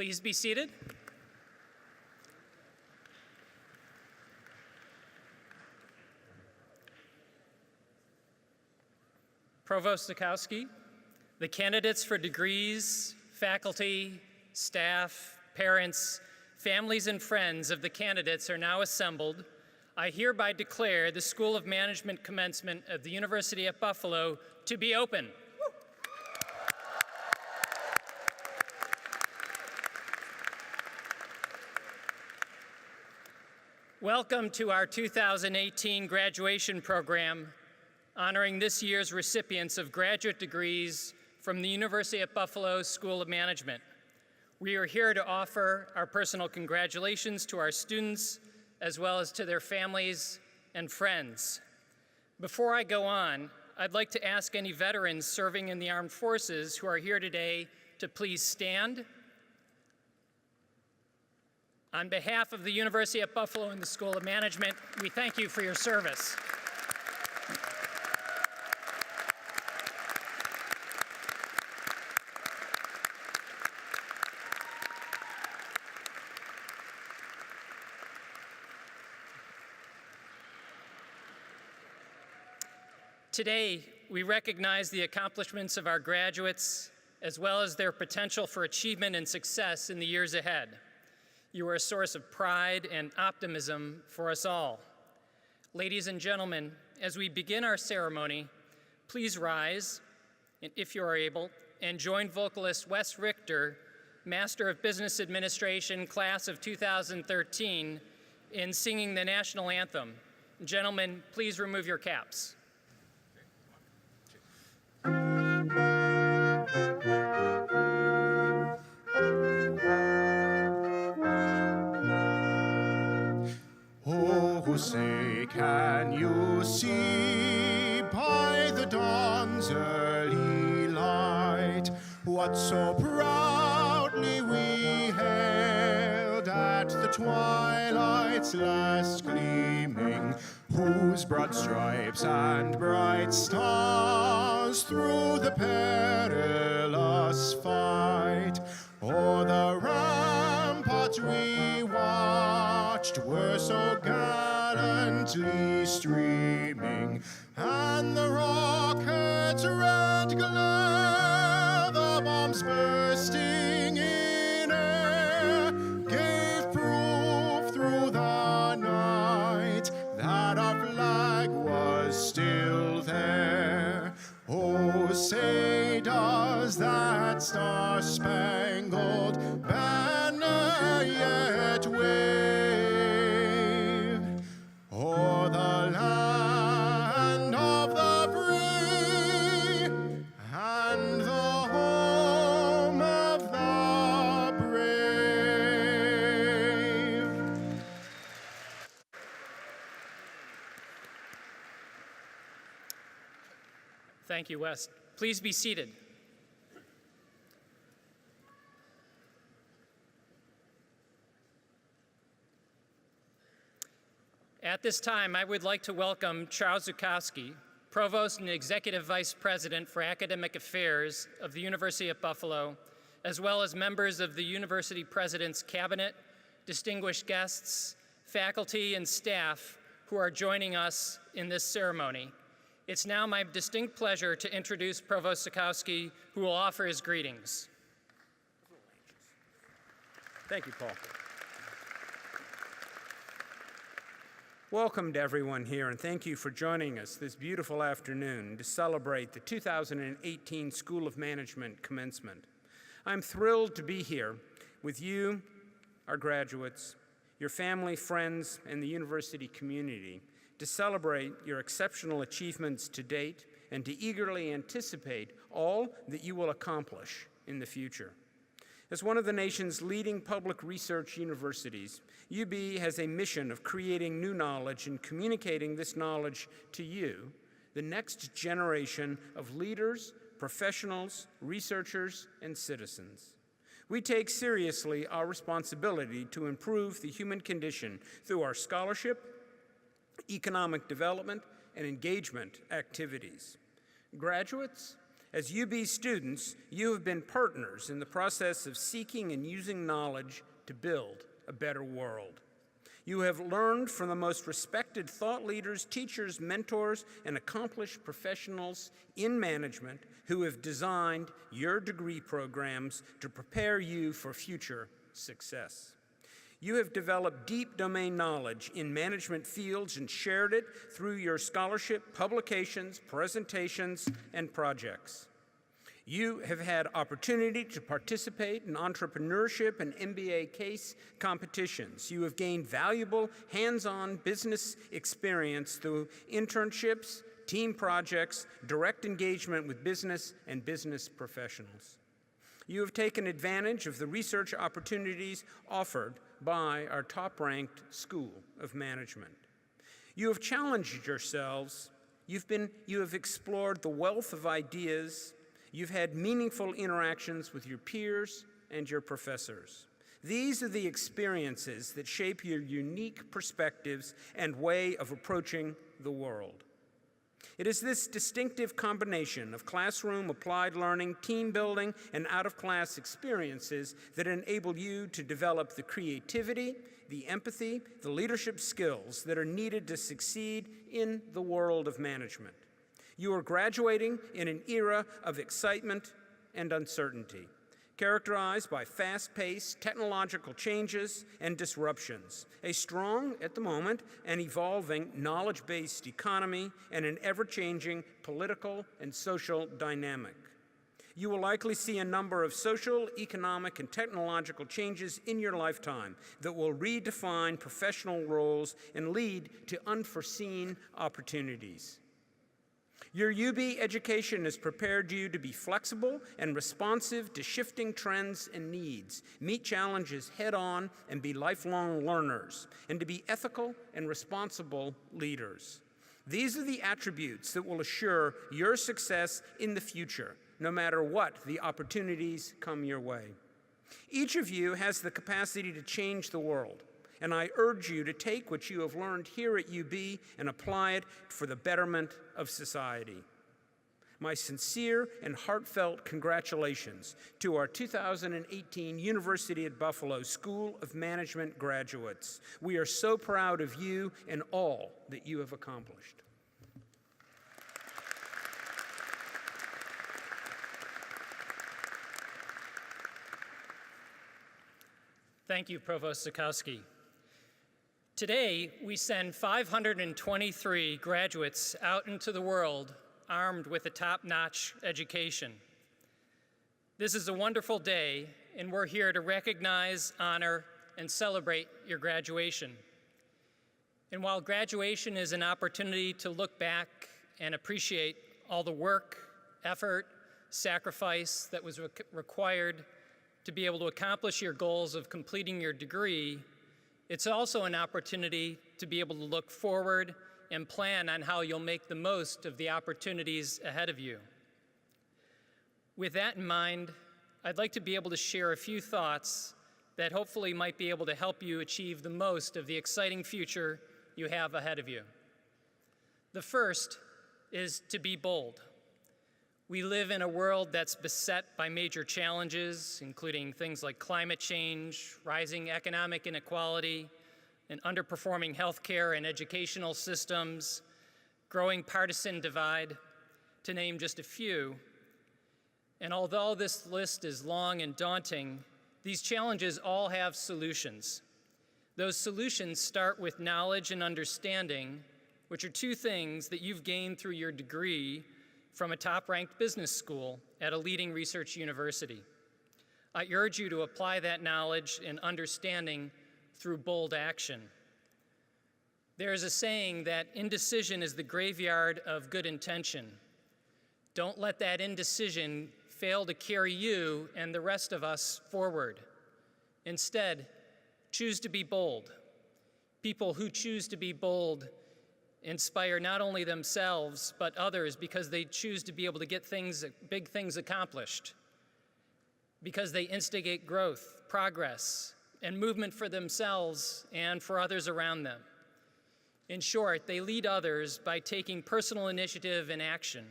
Please be seated. Provost Zukowski, the candidates for degrees, faculty, staff, parents, families, and friends of the candidates are now assembled. I hereby declare the School of Management Commencement of the University at Buffalo to be open. Welcome to our 2018 graduation program, honoring this year's recipients of graduate degrees from the University at Buffalo School of Management. We are here to offer our personal congratulations to our students, as well as to their families and friends. Before I go on, I'd like to ask any veterans serving in the armed forces who are here today to please stand. On behalf of the University at Buffalo and the School of Management, we thank you for your service. Today, we recognize the accomplishments of our graduates, as well as their potential for achievement and success in the years ahead. You are a source of pride and optimism for us all. Ladies and gentlemen, as we begin our ceremony, please rise, if you are able, and join vocalist Wes Richter, Master of Business Administration, class of 2013, in singing the national anthem. Gentlemen, please remove your caps. Oh, say, can you see by the dawn's early light what so proudly we hailed at the twilight's last gleaming, whose broad stripes and bright stars through the perilous fight o'er the ramparts we watched were so gallantly streaming, and the rocket's red glare, the bombs bursting in air, gave proof through the night that our flag was still there. Oh, say does that star-spangled banner yet wave o'er the land of the free and the home of the brave? Thank you, Wes. Please be seated. At this time, I would like to welcome Charles Zukowski, Provost and Executive Vice President for Academic Affairs of the University at Buffalo, as well as members of the University President's Cabinet, distinguished guests, faculty, and staff who are joining us in this ceremony. It's now my distinct pleasure to introduce Provost Zukowski, who will offer his greetings. Thank you, Paul. Welcome to everyone here, and thank you for joining us this beautiful afternoon to celebrate the 2018 School of Management Commencement. I'm thrilled to be here with you, our graduates, your family, friends, and the university community to celebrate your exceptional achievements to date and to eagerly anticipate all that you will accomplish in the future. As one of the nation's leading public research universities, UB has a mission of creating new knowledge and communicating this knowledge to you, the next generation of leaders, professionals, researchers, and citizens. We take seriously our responsibility to improve the human condition through our scholarship, economic development, and engagement activities. Graduates, As UB students, you have been partners in the process of seeking and using knowledge to build a better world. You have learned from the most respected thought leaders, teachers, mentors, and accomplished professionals in management who have designed your degree programs to prepare you for future success. You have developed deep domain knowledge in management fields and shared it through your scholarship, publications, presentations, and projects. You have had opportunity to participate in entrepreneurship and MBA case competitions. You have gained valuable hands-on business experience through internships, team projects, direct engagement with business and business professionals. You have taken advantage of the research opportunities offered by our top-ranked School of Management. You have challenged yourselves. You have explored the wealth of ideas. You've had meaningful interactions with your peers and your professors. These are the experiences that shape your unique perspectives and way of approaching the world. It is this distinctive combination of classroom, applied learning, team building, and out-of-class experiences that enable you to develop the creativity, the empathy, the leadership skills that are needed to succeed in the world of management. You are graduating in an era of excitement and uncertainty, characterized by fast-paced technological changes and disruptions, a strong, at the moment, and evolving knowledge-based economy, and an ever-changing political and social dynamic. You will likely see a number of social, economic, and technological changes in your lifetime that will redefine professional roles and lead to unforeseen opportunities. Your UB education has prepared you to be flexible and responsive to shifting trends and needs, meet challenges head-on and be lifelong learners, and to be ethical and responsible leaders. These are the attributes that will assure your success in the future, no matter what the opportunities come your way. Each of you has the capacity to change the world, and I urge you to take what you have learned here at UB and apply it for the betterment of society. My sincere and heartfelt congratulations to our 2018 University at Buffalo School of Management graduates. We are so proud of you and all that you have accomplished. Thank you, Provost Zukowski. Today, we send 523 graduates out into the world armed with a top-notch education. This is a wonderful day, and we're here to recognize, honor, and celebrate your graduation. And while graduation is an opportunity to look back and appreciate all the work, effort, sacrifice that was required to be able to accomplish your goals of completing your degree, it's also an opportunity to be able to look forward and plan on how you'll make the most of the opportunities ahead of you. With that in mind, I'd like to be able to share a few thoughts that hopefully might be able to help you achieve the most of the exciting future you have ahead of you. The first is to be bold. We live in a world that's beset by major challenges, including things like climate change, rising economic inequality, an underperforming healthcare and educational systems, growing partisan divide, to name just a few. And although this list is long and daunting, these challenges all have solutions. Those solutions start with knowledge and understanding, which are two things that you've gained through your degree from a top-ranked business school at a leading research university. I urge you to apply that knowledge and understanding through bold action. There is a saying that indecision is the graveyard of good intention. Don't let that indecision fail to carry you and the rest of us forward. Instead, choose to be bold. People who choose to be bold inspire not only themselves, but others because they choose to be able to get big things accomplished, because they instigate growth, progress, and movement for themselves and for others around them. In short, they lead others by taking personal initiative and action.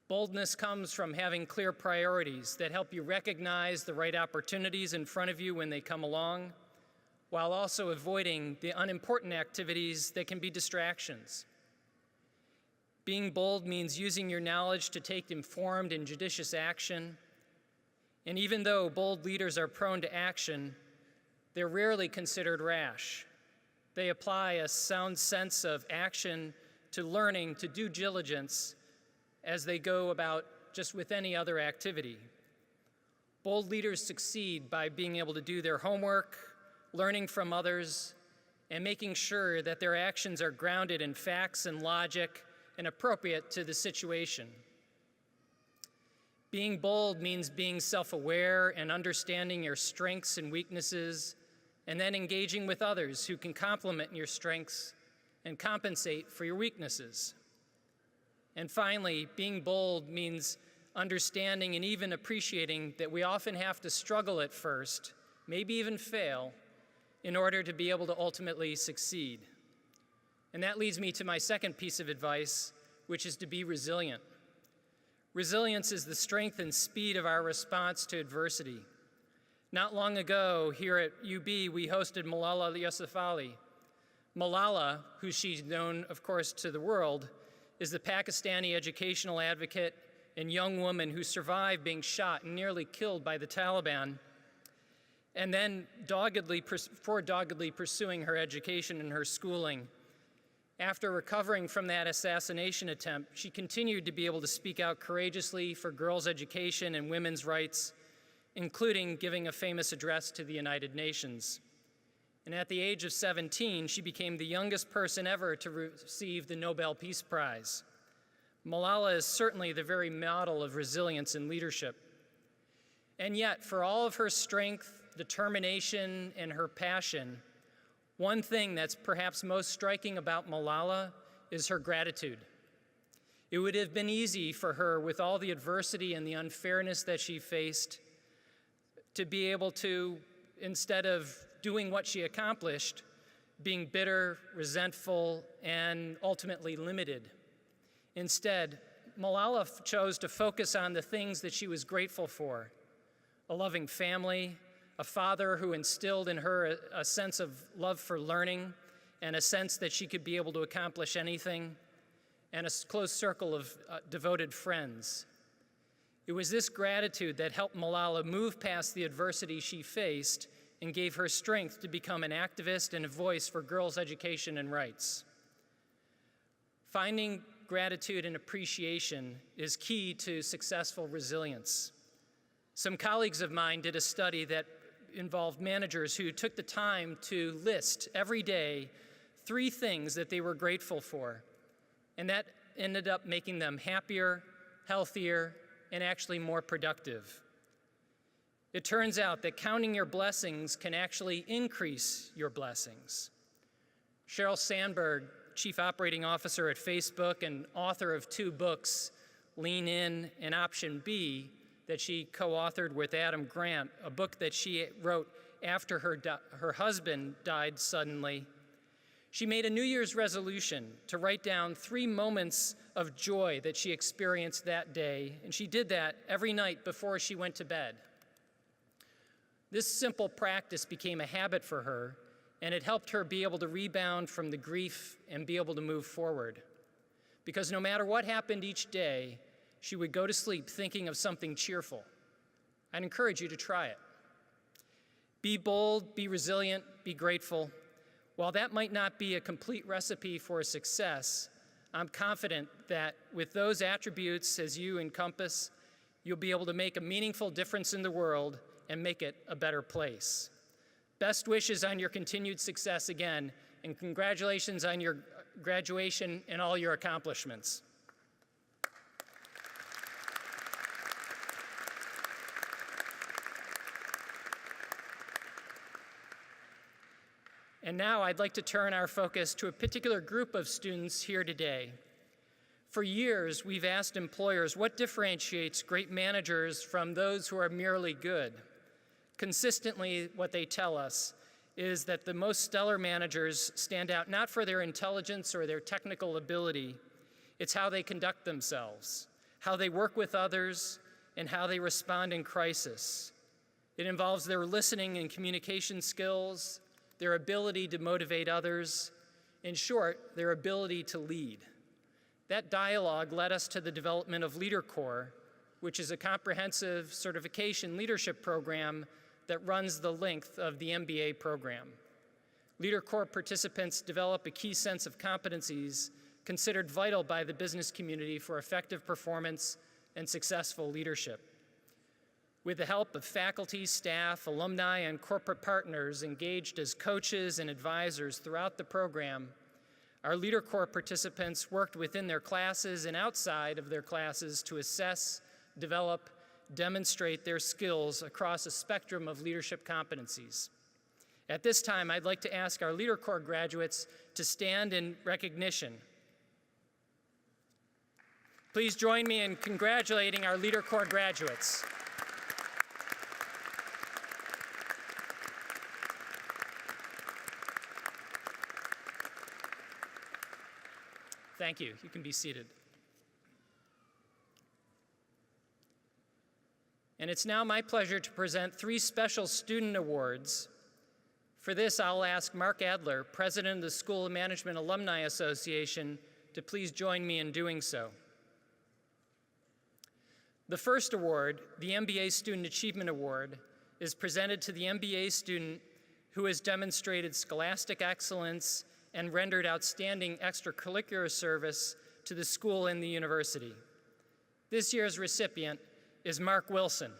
Boldness comes from having clear priorities that help you recognize the right opportunities in front of you when they come along, while also avoiding the unimportant activities that can be distractions. Being bold means using your knowledge to take informed and judicious action. And even though bold leaders are prone to action, they're rarely considered rash. They apply a sound sense of action to learning, to due diligence, as they go about just with any other activity. Bold leaders succeed by being able to do their homework, learning from others, and making sure that their actions are grounded in facts and logic and appropriate to the situation. Being bold means being self-aware and understanding your strengths and weaknesses, and then engaging with others who can complement your strengths and compensate for your weaknesses. And finally, being bold means understanding and even appreciating that we often have to struggle at first, maybe even fail, in order to be able to ultimately succeed. And that leads me to my second piece of advice, which is to be resilient. Resilience is the strength and speed of our response to adversity. Not long ago, here at UB, we hosted Malala Yousafzai. Malala, who she's known, of course, to the world, is the Pakistani educational advocate and young woman who survived being shot and nearly killed by the Taliban, and then doggedly pursuing her education and her schooling. After recovering from that assassination attempt, she continued to be able to speak out courageously for girls' education and women's rights, including giving a famous address to the United Nations. And at the age of 17, she became the youngest person ever to receive the Nobel Peace Prize. Malala is certainly the very model of resilience and leadership. And yet, for all of her strength, determination, and her passion, one thing that's perhaps most striking about Malala is her gratitude. It would have been easy for her, with all the adversity and the unfairness that she faced, to be able to, instead of doing what she accomplished, being bitter, resentful, and ultimately limited. Instead, Malala chose to focus on the things that she was grateful for: a loving family, a father who instilled in her a sense of love for learning and a sense that she could be able to accomplish anything, and a close circle of devoted friends. It was this gratitude that helped Malala move past the adversity she faced and gave her strength to become an activist and a voice for girls' education and rights. Finding gratitude and appreciation is key to successful resilience. Some colleagues of mine did a study that involved managers who took the time to list every day 3 things that they were grateful for, and that ended up making them happier, healthier, and actually more productive. It turns out that counting your blessings can actually increase your blessings. Sheryl Sandberg, Chief Operating Officer at Facebook and author of 2 books, Lean In and Option B, that she co-authored with Adam Grant, a book that she wrote after her husband died suddenly. She made a New Year's resolution to write down 3 moments of joy that she experienced that day, and she did that every night before she went to bed. This simple practice became a habit for her, and it helped her be able to rebound from the grief and be able to move forward. Because no matter what happened each day, she would go to sleep thinking of something cheerful. I'd encourage you to try it. Be bold, be resilient, be grateful. While that might not be a complete recipe for success, I'm confident that with those attributes as you encompass, you'll be able to make a meaningful difference in the world and make it a better place. Best wishes on your continued success again, and congratulations on your graduation and all your accomplishments. And now I'd like to turn our focus to a particular group of students here today. For years, we've asked employers what differentiates great managers from those who are merely good. Consistently, what they tell us is that the most stellar managers stand out not for their intelligence or their technical ability, it's how they conduct themselves, how they work with others, and how they respond in crisis. It involves their listening and communication skills, their ability to motivate others, in short, their ability to lead. That dialogue led us to the development of Leader Corps, which is a comprehensive certification leadership program that runs the length of the MBA program. Leader Corps participants develop a key sense of competencies considered vital by the business community for effective performance and successful leadership. With the help of faculty, staff, alumni, and corporate partners engaged as coaches and advisors throughout the program, our Leader Corps participants worked within their classes and outside of their classes to assess, develop, demonstrate their skills across a spectrum of leadership competencies. At this time, I'd like to ask our Leader Corps graduates to stand in recognition. Please join me in congratulating our Leader Corps graduates. Thank you. You can be seated. And it's now my pleasure to present 3 special student awards. For this, I'll ask Mark Adler, President of the School of Management Alumni Association, to please join me in doing so. The first award, the MBA Student Achievement Award, is presented to the MBA student who has demonstrated scholastic excellence and rendered outstanding extracurricular service to the school and the university. This year's recipient is Mark Wilson.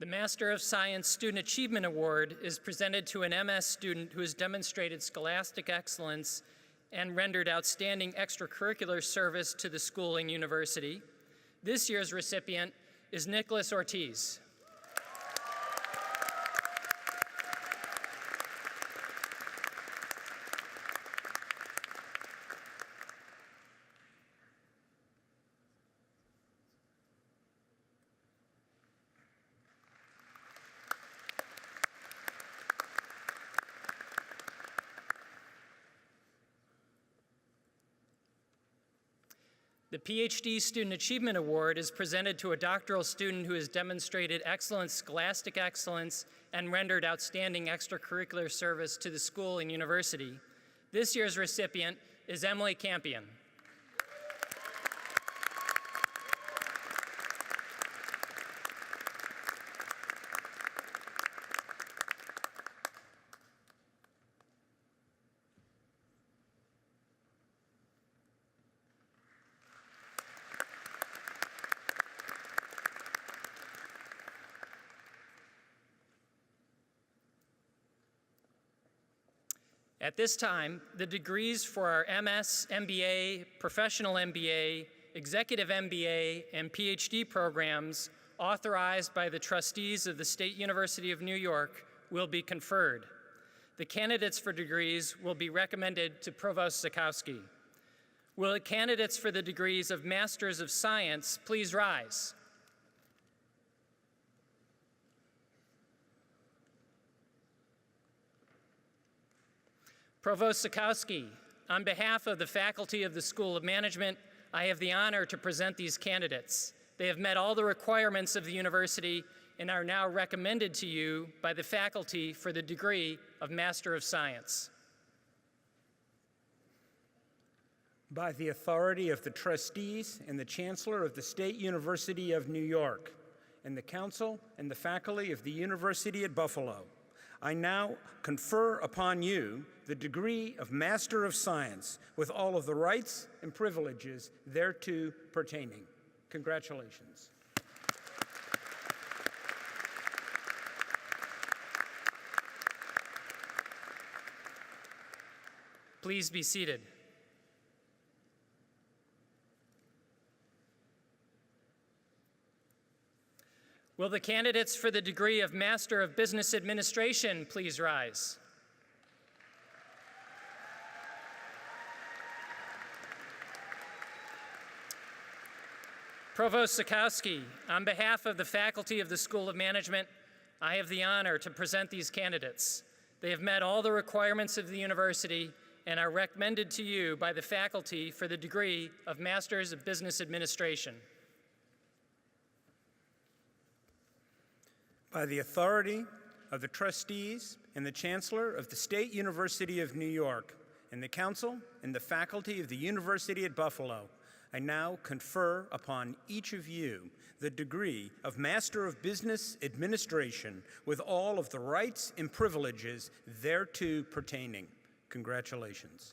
The Master of Science Student Achievement Award is presented to an MS student who has demonstrated scholastic excellence and rendered outstanding extracurricular service to the school and university. This year's recipient is Nicholas Ortiz. The PhD Student Achievement Award is presented to a doctoral student who has demonstrated excellent scholastic excellence and rendered outstanding extracurricular service to the school and university. This year's recipient is Emily Campion. At this time, the degrees for our MS, MBA, Professional MBA, Executive MBA, and PhD programs authorized by the trustees of the State University of New York will be conferred. The candidates for degrees will be recommended to Provost Zakowski. Will the candidates for the degrees of Masters of Science please rise? Provost Zakowski, on behalf of the faculty of the School of Management, I have the honor to present these candidates. They have met all the requirements of the university and are now recommended to you by the faculty for the degree of Master of Science. By the authority of the trustees and the Chancellor of the State University of New York, and the Council and the faculty of the University at Buffalo, I now confer upon you the degree of Master of Science with all of the rights and privileges thereto pertaining. Congratulations. Please be seated. Will the candidates for the degree of Master of Business Administration please rise? Provost Sikowski, on behalf of the faculty of the School of Management, I have the honor to present these candidates. They have met all the requirements of the university and are recommended to you by the faculty for the degree of Masters of Business Administration. By the authority of the trustees and the Chancellor of the State University of New York and the Council and the faculty of the University at Buffalo, I now confer upon each of you the degree of Master of Business Administration with all of the rights and privileges thereto pertaining. Congratulations.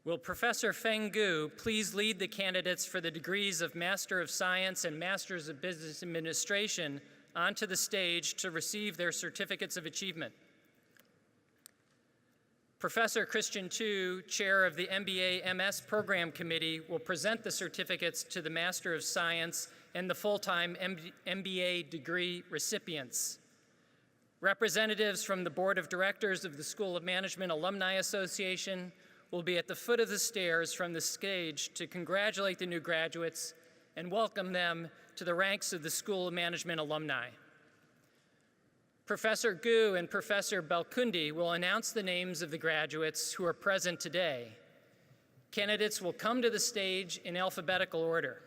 Will Professor Feng Gu please lead the candidates for the degrees of Master of Science and Masters of Business Administration onto the stage to receive their certificates of achievement? Professor Christian Chu, Chair of the MBA-MS Program Committee, will present the certificates to the Master of Science and the full-time MBA degree recipients. Representatives from the Board of Directors of the School of Management Alumni Association will be at the foot of the stairs from the stage to congratulate the new graduates and welcome them to the ranks of the School of Management alumni. Professor Gu and Professor Balkundi will announce the names of the graduates who are present today. Candidates will come to the stage in alphabetical order.